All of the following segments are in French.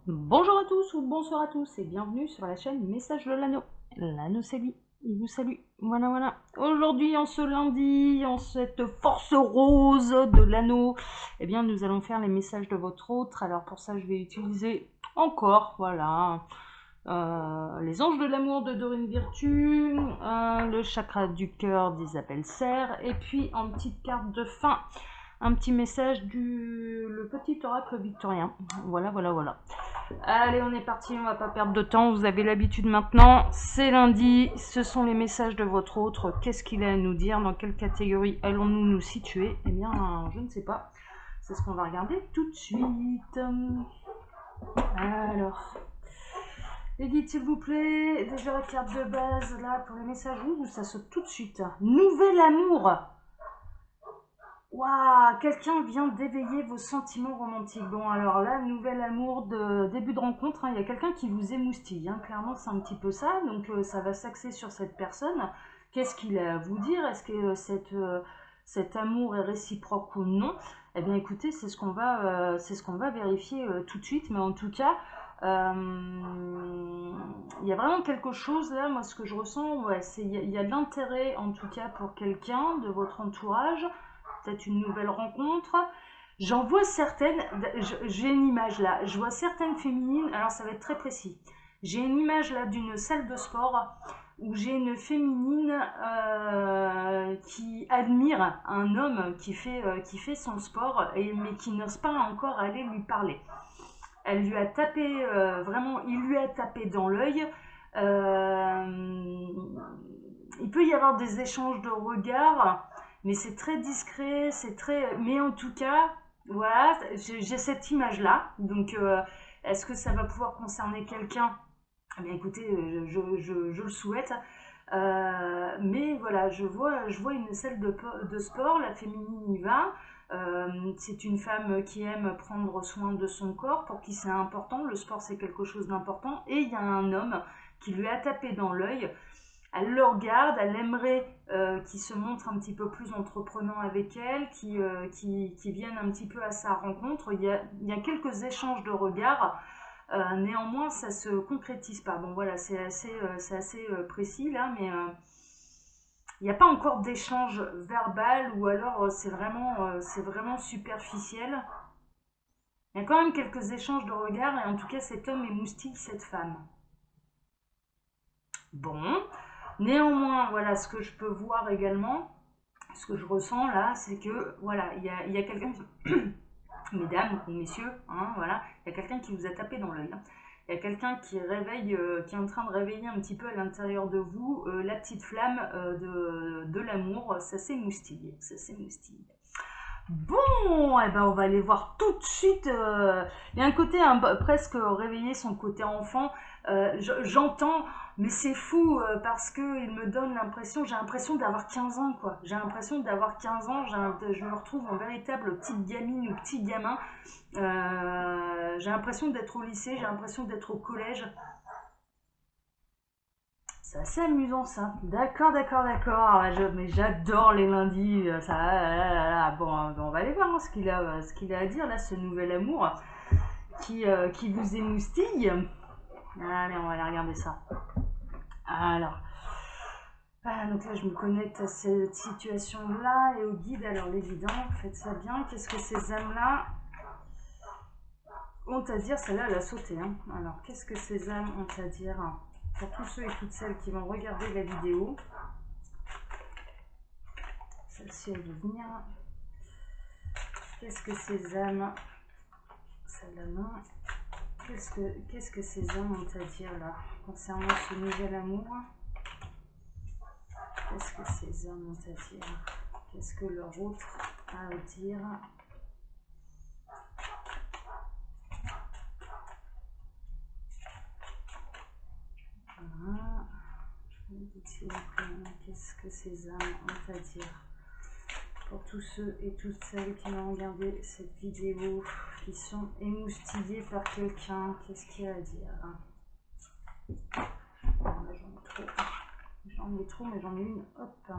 Bonjour à tous ou bonsoir à tous et bienvenue sur la chaîne Message de l'Anneau. L'Anneau c'est lui, il vous salue. Voilà, voilà. Aujourd'hui, en ce lundi, en cette force rose de l'Anneau, eh bien, nous allons faire les messages de votre autre. Alors pour ça, je vais utiliser encore, voilà, les anges de l'amour de Dorine Virtue, le chakra du cœur d'Isabelle Serre, et puis en petite carte de fin, un petit message du le petit oracle victorien. Voilà, voilà, voilà. Allez, on est parti, on va pas perdre de temps, vous avez l'habitude maintenant, c'est lundi, ce sont les messages de votre autre, qu'est-ce qu'il a à nous dire, dans quelle catégorie allons-nous nous situer? Eh bien, je ne sais pas, c'est ce qu'on va regarder tout de suite. Alors, Edith, s'il vous plaît, déjà la carte de base, là, pour les messages, ouh, ça saute tout de suite. Nouvel amour. Waouh, quelqu'un vient d'éveiller vos sentiments romantiques. Bon, alors là, nouvel amour de début de rencontre, hein, il y a quelqu'un qui vous émoustille. Hein, clairement, c'est un petit peu ça. Donc, ça va s'axer sur cette personne. Qu'est-ce qu'il a à vous dire? Est-ce que cet amour est réciproque ou non? Eh bien, écoutez, c'est ce qu'on va vérifier tout de suite. Mais en tout cas, il y a vraiment quelque chose là. Moi, ce que je ressens, ouais, il y a de l'intérêt, en tout cas, pour quelqu'un de votre entourage, peut-être une nouvelle rencontre. J'en vois certaines, j'ai une image là, je vois certaines féminines, alors ça va être très précis. J'ai une image là d'une salle de sport où j'ai une féminine qui admire un homme qui fait son sport, mais qui n'ose pas encore aller lui parler. Elle lui a tapé, vraiment, il lui a tapé dans l'œil. Euh, il peut y avoir des échanges de regards, mais c'est très discret, c'est très. Mais en tout cas, voilà, j'ai cette image-là. Donc, est-ce que ça va pouvoir concerner quelqu'un? Eh bien, écoutez, je le souhaite. Mais voilà, je vois une salle de sport, la féminine y va. C'est une femme qui aime prendre soin de son corps, pour qui c'est important. Le sport, c'est quelque chose d'important. Et il y a un homme qui lui a tapé dans l'œil. Elle le regarde, elle aimerait qu'il se montre un petit peu plus entreprenant avec elle, qui vienne un petit peu à sa rencontre. Il y a quelques échanges de regards. Néanmoins, ça se concrétise pas. Bon, voilà, c'est assez précis là, mais il n'y a pas encore d'échange verbal, ou alors c'est vraiment superficiel. Il y a quand même quelques échanges de regards, et en tout cas, cet homme émoustille cette femme. Bon, néanmoins, voilà, ce que je peux voir également, ce que je ressens là, c'est que voilà, il y a quelqu'un, mesdames ou messieurs, hein, voilà, il y a quelqu'un qui vous a tapé dans l'œil. Hein. Il y a quelqu'un qui réveille, qui est en train de réveiller un petit peu à l'intérieur de vous la petite flamme de l'amour. Ça s'émoustille, ça s'émoustille. Bon, eh ben on va aller voir tout de suite. Il y a un côté presque réveiller son côté enfant. J'entends, mais c'est fou parce que il me donne l'impression, j'ai l'impression d'avoir 15 ans quoi. J'ai l'impression d'avoir 15 ans, je me retrouve en véritable petite gamine ou petit gamin. J'ai l'impression d'être au lycée, j'ai l'impression d'être au collège. C'est assez amusant ça. D'accord, d'accord, d'accord. Ah, mais j'adore les lundis. Ça, bon, on va aller voir hein, ce qu'il a à dire là, ce nouvel amour qui vous émoustille. Allez, on va aller regarder ça. Alors, donc là, je me connecte à cette situation-là et au guide. Alors, l'évident, faites ça bien. Qu'est-ce que ces âmes-là ont à dire? Celle-là, elle a sauté. Hein. Alors, qu'est-ce que ces âmes ont à dire pour tous ceux et toutes celles qui vont regarder la vidéo? Celle-ci, elle veut venir. Qu'est-ce que ces âmes, celle-là non, qu'est-ce que ces âmes ont à dire là concernant ce nouvel amour? Qu'est-ce que ces âmes ont à dire? Qu'est-ce que leur autre a à dire? Voilà. Qu'est-ce que ces âmes ont à dire pour tous ceux et toutes celles qui ont regardé cette vidéo, qui sont émoustillés par quelqu'un? Qu'est-ce qu'il y a à dire? J'en ai trop, mais j'en ai une, hop,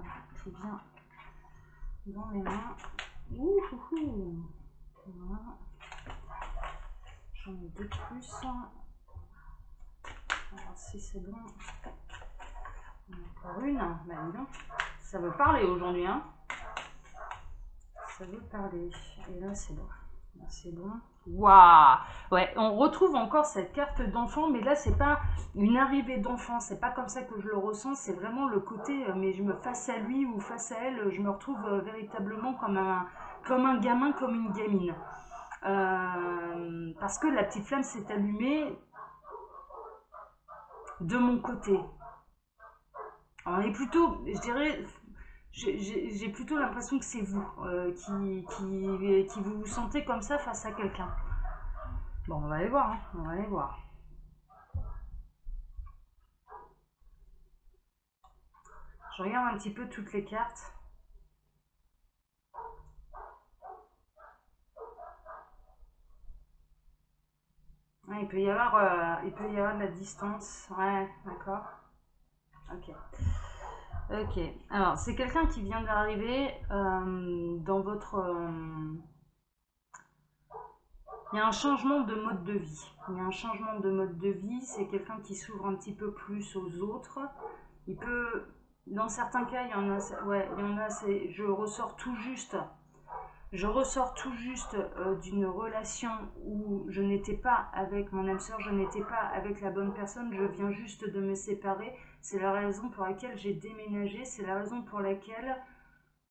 qui vient dans les mains. Ouh, ouh, ouh. Voilà. J'en ai 2 de plus. Alors si c'est bon. Encore une. Bah dis donc. Ça veut parler aujourd'hui, hein. Ça veut parler. Et là c'est bon. Là c'est bon. Waouh! Ouais, on retrouve encore cette carte d'enfant, mais là c'est pas une arrivée d'enfant, c'est pas comme ça que je le ressens, c'est vraiment le côté, mais je me face à lui ou face à elle, je me retrouve véritablement comme un gamin, comme une gamine. Parce que la petite flamme s'est allumée de mon côté. On est plutôt, je dirais, j'ai plutôt l'impression que c'est vous qui vous sentez comme ça face à quelqu'un. Bon, on va aller voir, hein. On va aller voir. Je regarde un petit peu toutes les cartes. Ouais, il peut y avoir de la distance. Ouais, d'accord. Ok. Ok. Alors, c'est quelqu'un qui vient d'arriver dans votre... il y a un changement de mode de vie. Il y a un changement de mode de vie. C'est quelqu'un qui s'ouvre un petit peu plus aux autres. Il peut... Dans certains cas, il y en a... Ouais, il y en a... Je ressors tout juste d'une relation où je n'étais pas avec mon âme sœur, je n'étais pas avec la bonne personne, je viens juste de me séparer. C'est la raison pour laquelle j'ai déménagé, c'est la raison pour laquelle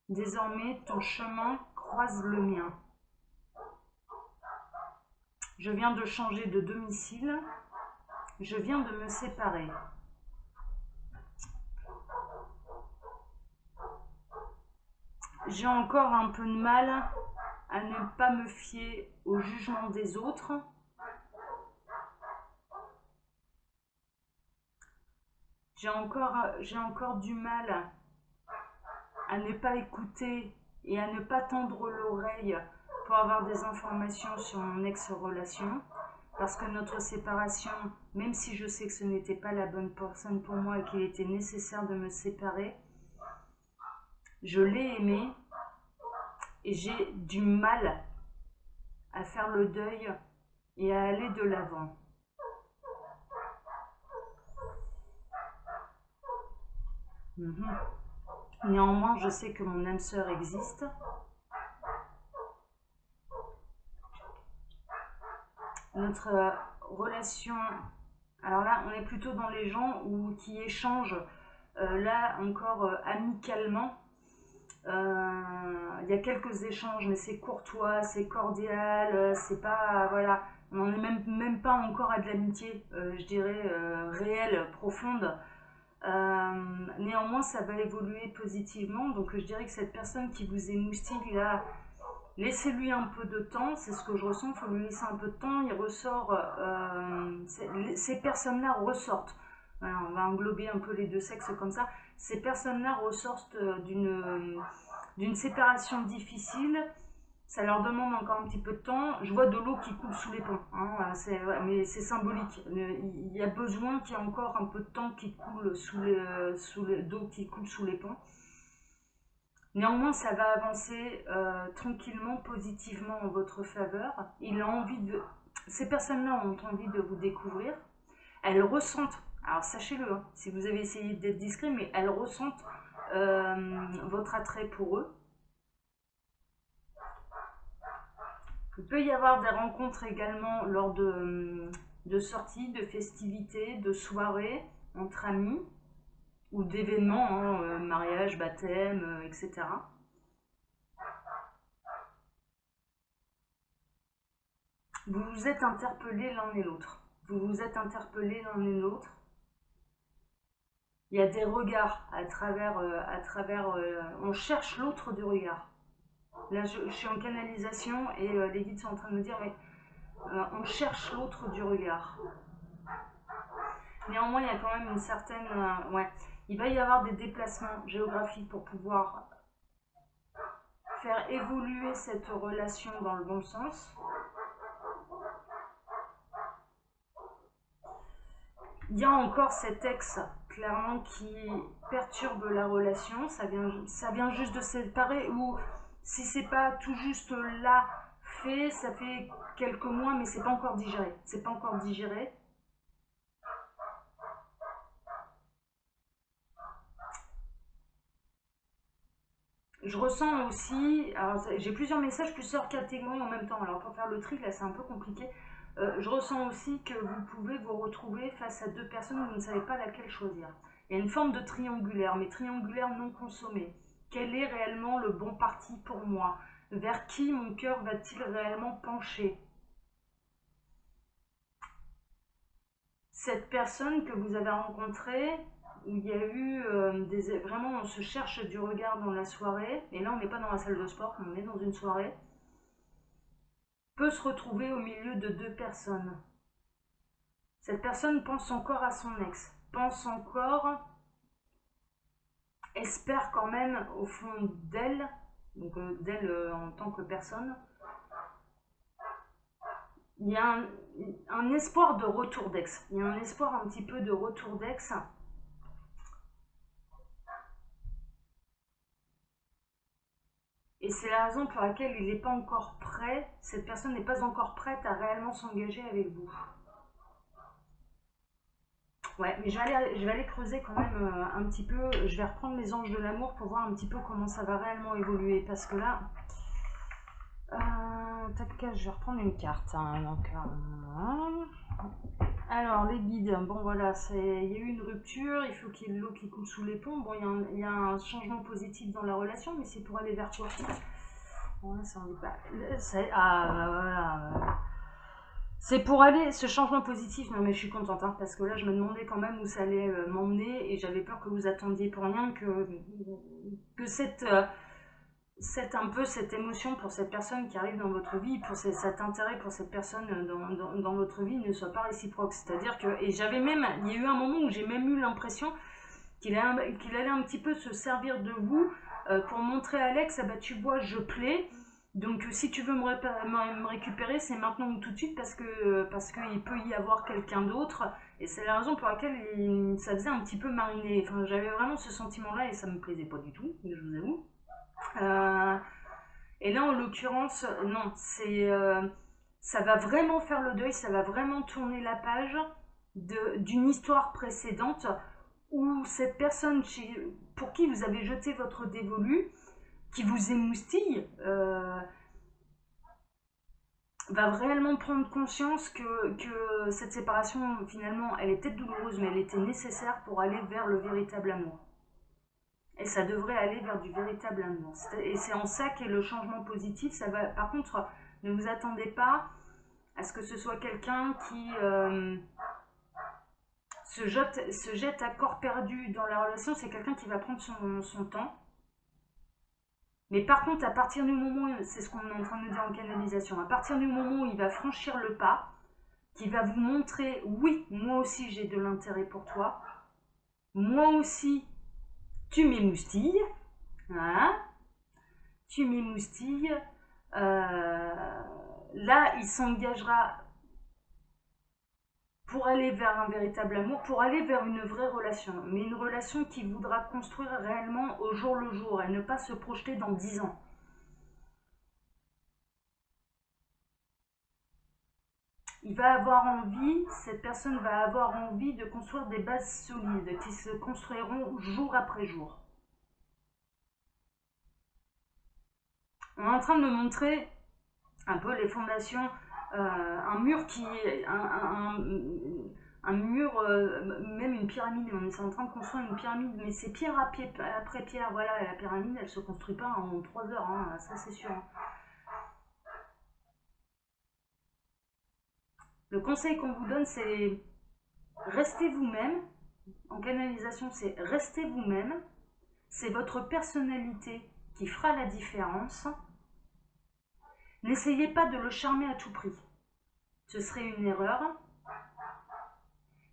désormais ton chemin croise le mien. Je viens de changer de domicile, je viens de me séparer. J'ai encore un peu de mal à ne pas me fier au jugement des autres. J'ai encore du mal à ne pas écouter et à ne pas tendre l'oreille pour avoir des informations sur mon ex-relation. Parce que notre séparation, même si je sais que ce n'était pas la bonne personne pour moi et qu'il était nécessaire de me séparer, je l'ai aimé et j'ai du mal à faire le deuil et à aller de l'avant. Néanmoins, je sais que mon âme sœur existe. Notre relation, alors là, on est plutôt dans les gens qui échangent, là encore amicalement. Il y a quelques échanges, mais c'est courtois, c'est cordial, c'est pas, voilà, on n'en est même pas encore à de l'amitié, je dirais, réelle, profonde. Néanmoins, ça va évoluer positivement, donc je dirais que cette personne qui vous émoustille là, laissez-lui un peu de temps, c'est ce que je ressens, il faut lui laisser un peu de temps, il ressort, ces personnes-là ressortent, voilà, on va englober un peu les deux sexes comme ça, ces personnes-là ressortent d'une séparation difficile, ça leur demande encore un petit peu de temps, je vois de l'eau qui coule sous les ponts, hein, mais c'est symbolique, il y a besoin qu'il y ait encore un peu de temps qui coule d'eau qui coule sous les ponts. Néanmoins, ça va avancer tranquillement, positivement en votre faveur. Ces personnes-là ont envie de vous découvrir. Elles ressentent, alors sachez-le, hein, si vous avez essayé d'être discret, mais elles ressentent votre attrait pour eux. Il peut y avoir des rencontres également lors de sorties, de festivités, de soirées entre amis ou d'événements, hein, mariage, baptême, etc. Vous vous êtes interpellés l'un et l'autre. Vous vous êtes interpellés l'un et l'autre. Il y a des regards à travers, on cherche l'autre du regard. Là, je suis en canalisation et les guides sont en train de me dire, mais on cherche l'autre du regard. Néanmoins, il y a quand même une certaine, il va y avoir des déplacements géographiques pour pouvoir faire évoluer cette relation dans le bon sens. Il y a encore cet ex, clairement, qui perturbe la relation. Ça vient juste de se séparer, ou si c'est pas tout juste là fait, ça fait quelques mois, mais c'est pas encore digéré. C'est pas encore digéré. Je ressens aussi, alors j'ai plusieurs messages, plusieurs catégories en même temps. Alors pour faire le tri, là c'est un peu compliqué. Je ressens aussi que vous pouvez vous retrouver face à deux personnes où vous ne savez pas laquelle choisir. Il y a une forme de triangulaire, mais triangulaire non consommé. Quel est réellement le bon parti pour moi? Vers qui mon cœur va-t-il réellement pencher? Cette personne que vous avez rencontrée, où il y a eu vraiment on se cherche du regard dans la soirée, et là on n'est pas dans la salle de sport, on est dans une soirée, peut se retrouver au milieu de deux personnes. Cette personne pense encore à son ex, pense encore, espère quand même au fond d'elle, donc d'elle en tant que personne, il y a un espoir de retour d'ex, il y a un espoir un petit peu de retour d'ex. Et c'est la raison pour laquelle il n'est pas encore prêt, cette personne n'est pas encore prête à réellement s'engager avec vous. Ouais, mais je vais aller creuser quand même un petit peu, je vais reprendre les anges de l'amour pour voir un petit peu comment ça va réellement évoluer, parce que là, je vais reprendre une carte. Hein, donc, alors, les guides, bon voilà, il y a eu une rupture, il faut qu'il y ait de l'eau qui coule sous les ponts, bon il y a un changement positif dans la relation, mais c'est pour aller vers quoi? Bon, là, ça en est pas. Voilà. C'est pour aller, ce changement positif, non mais je suis contente, hein, parce que là je me demandais quand même où ça allait m'emmener et j'avais peur que vous attendiez pour rien, que cette un peu cette émotion pour cette personne qui arrive dans votre vie, pour cet intérêt pour cette personne dans votre vie ne soit pas réciproque. C'est-à-dire que, et j'avais même, il y a eu un moment où j'ai même eu l'impression qu'il allait un petit peu se servir de vous pour montrer à Alex, ah bah tu vois, je plais. Donc si tu veux me récupérer, c'est maintenant ou tout de suite parce qu'il peut y avoir quelqu'un d'autre. Et c'est la raison pour laquelle ça faisait un petit peu mariner. Enfin, j'avais vraiment ce sentiment-là et ça me plaisait pas du tout, je vous avoue. Et là, en l'occurrence, non, ça va vraiment faire le deuil, ça va vraiment tourner la page d'une histoire précédente où cette personne pour qui vous avez jeté votre dévolu, qui vous émoustille, va réellement prendre conscience que cette séparation, finalement, elle est peut-être douloureuse, mais elle était nécessaire pour aller vers le véritable amour. Et ça devrait aller vers du véritable amour. Et c'est en ça qu'est le changement positif. Ça va, par contre, ne vous attendez pas à ce que ce soit quelqu'un qui se jette à corps perdu dans la relation. C'est quelqu'un qui va prendre son temps. Mais par contre, à partir du moment, c'est ce qu'on est en train de dire en canalisation, à partir du moment où il va franchir le pas, qui va vous montrer, oui, moi aussi j'ai de l'intérêt pour toi, moi aussi tu m'émoustilles, voilà, tu m'émoustilles, là il s'engagera pour aller vers un véritable amour, pour aller vers une vraie relation, mais une relation qui voudra construire réellement au jour le jour et ne pas se projeter dans 10 ans. Il va avoir envie, cette personne va avoir envie de construire des bases solides qui se construiront jour après jour. On est en train de me montrer un peu les fondations, un mur qui est un mur, même une pyramide. On est en train de construire une pyramide, mais c'est pierre après pierre. Voilà, la pyramide, elle se construit pas en 3 heures, hein, ça c'est sûr. Le conseil qu'on vous donne, c'est restez vous-même. En canalisation, c'est restez vous-même. C'est votre personnalité qui fera la différence. N'essayez pas de le charmer à tout prix. Ce serait une erreur.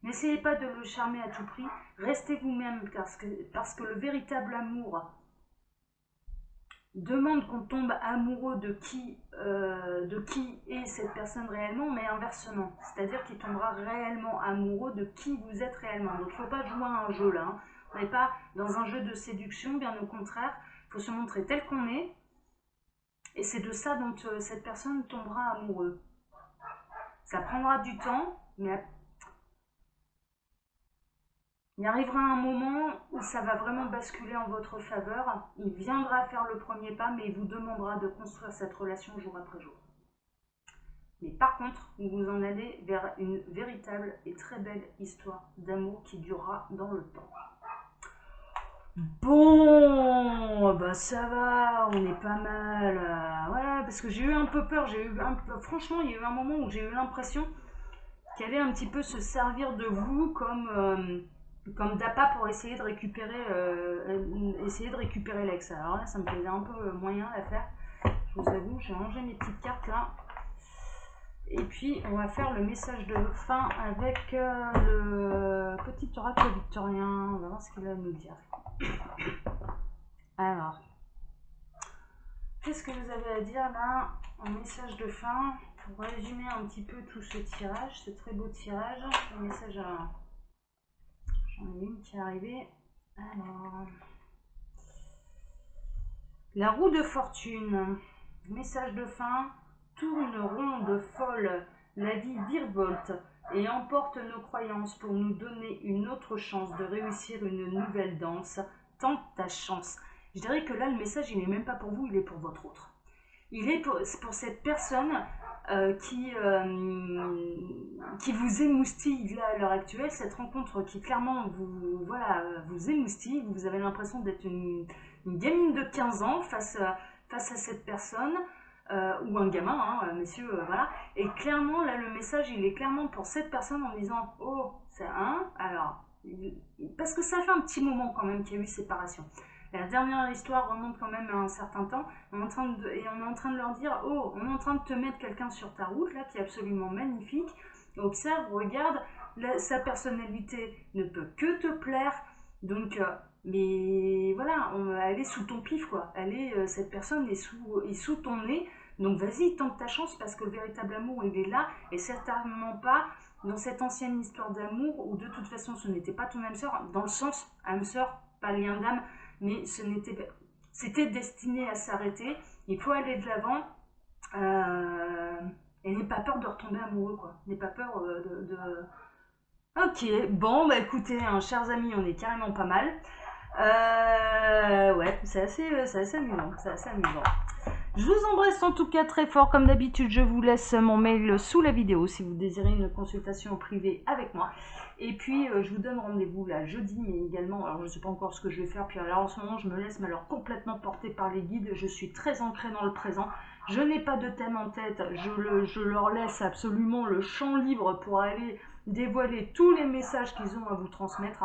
N'essayez pas de le charmer à tout prix. Restez vous-même parce que le véritable amour demande qu'on tombe amoureux de qui est cette personne réellement, mais inversement. C'est-à-dire qu'il tombera réellement amoureux de qui vous êtes réellement. Donc il ne faut pas jouer à un jeu là. Hein. On n'est pas dans un jeu de séduction, bien au contraire. Il faut se montrer tel qu'on est. Et c'est de ça dont cette personne tombera amoureux. Ça prendra du temps, mais il arrivera un moment où ça va vraiment basculer en votre faveur. Il viendra faire le premier pas, mais il vous demandera de construire cette relation jour après jour. Mais par contre, vous en allez vers une véritable et très belle histoire d'amour qui durera dans le temps. Bon, bah ça va, on est pas mal. Ouais, parce que j'ai eu un peu peur. Franchement, il y a eu un moment où j'ai eu l'impression qu'elle allait un petit peu se servir de vous comme d'appât pour essayer de récupérer l'ex. Alors là, ça me faisait un peu moyen à faire. Je vous avoue, j'ai rangé mes petites cartes là. Et puis, on va faire le message de fin avec le petit oracle victorien. On va voir ce qu'il va nous dire. Alors, qu'est-ce que vous avez à dire là en message de fin pour résumer un petit peu tout ce tirage, ce très beau tirage. Le message à... J'en ai une qui est arrivée. Alors, la roue de fortune. Message de fin. Tourne ronde folle, la vie virevolte et emporte nos croyances pour nous donner une autre chance de réussir une nouvelle danse. Tente ta chance. Je dirais que là, le message, il n'est même pas pour vous, il est pour votre autre. Il est pour cette personne qui vous émoustille là, à l'heure actuelle, cette rencontre qui clairement vous émoustille. Vous avez l'impression d'être une gamine de 15 ans face à cette personne. Ou un gamin, hein, messieurs, voilà. Et clairement, là, le message, il est clairement pour cette personne en disant « Oh, c'est un... » Alors, parce que ça fait un petit moment quand même qu'il y a eu séparation. La dernière histoire remonte quand même à un certain temps. On est en train de leur dire « Oh, on est en train de te mettre quelqu'un sur ta route, là, qui est absolument magnifique. Observe, regarde, sa personnalité ne peut que te plaire. Donc... mais voilà, elle est sous ton pif, quoi. Cette personne est sous ton nez. Donc vas-y, tente ta chance parce que le véritable amour, il est là. Et certainement pas dans cette ancienne histoire d'amour où de toute façon ce n'était pas ton âme sœur. Dans le sens, âme sœur, pas lien d'âme, mais c'était destiné à s'arrêter. Il faut aller de l'avant. Et n'aie pas peur de retomber amoureux, quoi. N'aie pas peur de... Ok, bon, bah écoutez, hein, chers amis, on est carrément pas mal. Ouais, c'est assez amusant, c'est assez amusant. Je vous embrasse en tout cas très fort, comme d'habitude, je vous laisse mon mail sous la vidéo si vous désirez une consultation privée avec moi. Et puis, je vous donne rendez-vous là jeudi, mais également, alors je ne sais pas encore ce que je vais faire, puis alors en ce moment, je me laisse alors complètement porter par les guides, je suis très ancrée dans le présent, je n'ai pas de thème en tête, je leur laisse absolument le champ libre pour aller dévoiler tous les messages qu'ils ont à vous transmettre.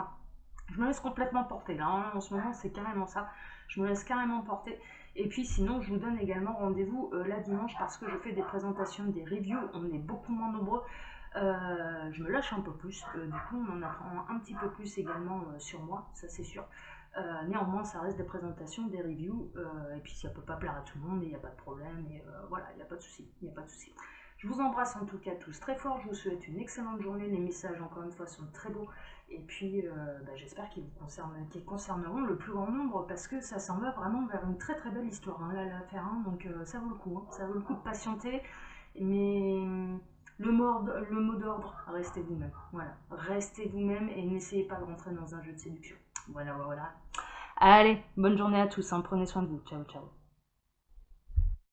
Je me laisse complètement porter là, hein. En ce moment c'est carrément ça, je me laisse carrément porter. Et puis sinon je vous donne également rendez-vous là dimanche parce que je fais des présentations, des reviews, on est beaucoup moins nombreux. Je me lâche un peu plus, du coup on en apprend un petit peu plus également sur moi, ça c'est sûr. Néanmoins ça reste des présentations, des reviews, et puis ça peut pas plaire à tout le monde, il n'y a pas de problème, et voilà, il n'y a pas de souci, il n'y a pas de souci. Je vous embrasse en tout cas tous très fort, je vous souhaite une excellente journée, les messages encore une fois sont très beaux, et puis j'espère qu'ils concerneront le plus grand nombre, parce que ça s'en va vraiment vers une très très belle histoire, hein, là l'affaire, hein, donc ça vaut le coup, hein, ça vaut le coup de patienter, mais le mot d'ordre, restez vous-même, voilà, restez vous-même et n'essayez pas de rentrer dans un jeu de séduction, voilà. Allez, bonne journée à tous, hein, prenez soin de vous, ciao ciao.